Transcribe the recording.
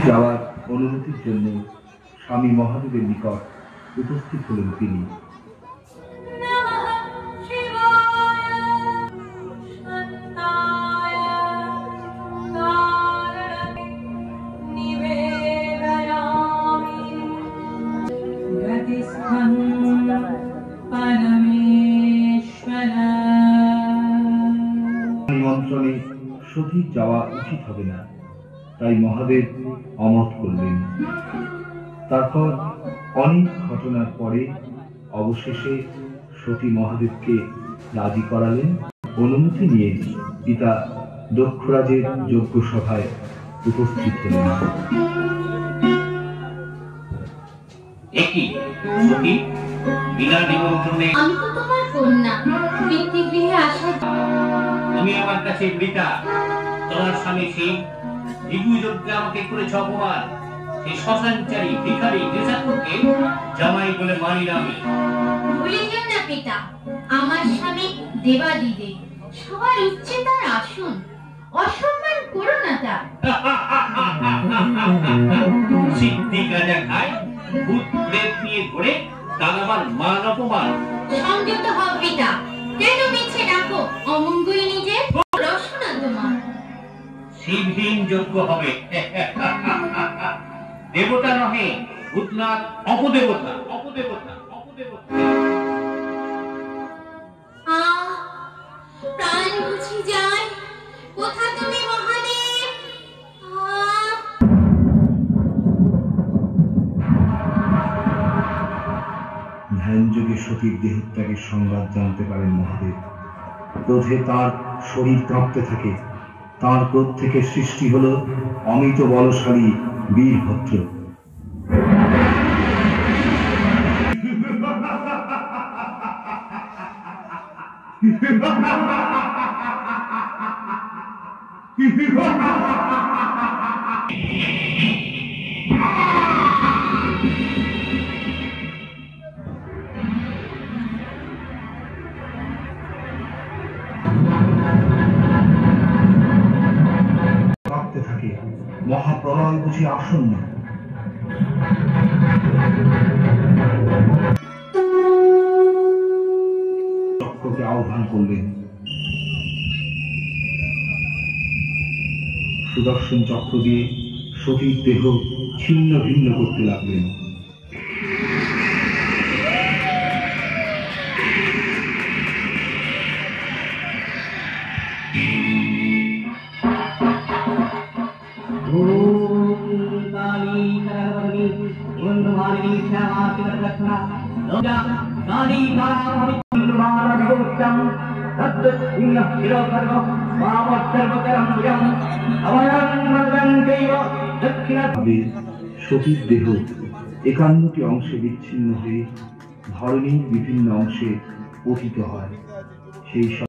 যাওয়ার অনুমতির জন্য স্বামী মহাদেবের নিকট উপস্থিত হলেন তিনি। নিমন্ত্রণে সতী যাওয়া উচিত হবে না, তাই মহাদেব অমত করলেন। তারপর অনেক ঘটনার পরে অবশেষে সতী মহাদেবকে রাজি করালেন। অনুমতি নিয়ে পিতা দক্ষরাজের যজ্ঞ সভায় উপস্থিত হলেন। আমি তো তোমার কন্যা, পিতৃগৃহে আসা। তুমি আমার কাছে বৃতা, তোমার স্বামী শিব জীবু যজ্ঞে আমাকে করেছ অপমান। সেই শ্মশানচারী ভিখারি দেশাত্মকে জামাই বলে মানি না আমি। ভুলে যেও না পিতা, আমার স্বামী দেবাদিদেব, সবার উচ্চে তার আসন, অসম্মান করো না তার। সিদ্ধি গাঁজা খায়, ভূত প্রেত নিয়ে ঘোরে, তার আবার মান অপমান। সংযত হও পিতা, কেন মিছে ডাকো অমঙ্গল নিজে? রসনা তোমার শিবহীন যজ্ঞ হবে। দেবতা নহে, ভূতনাথ অপদেবতা। অপদেবতা অপদেবতা। প্রাণ বুঝি যায়, কোথা তুমি মহাদেব? ধ্যান যোগে সতীর দেহত্যাগের সংবাদ জানতে পারেন মহাদেব। ক্রোধে তার শরীর কাঁপতে থাকে। তার ক্রোধ থেকে সৃষ্টি হল অমিত বলশালী বীরভদ্র। কাঁপতে থাকে, মহাপ্রলয় বুঝি আসন্ন। চক্রকে আহ্বান করলেন। সুদর্শন চক্র দিয়ে সতীর দেহ ছিন্ন ভিন্ন করতে লাগলেন। সতীর দেহ 51টি অংশে বিচ্ছিন্ন হয়ে ধরণীর বিভিন্ন অংশে পতিত হয়। সেই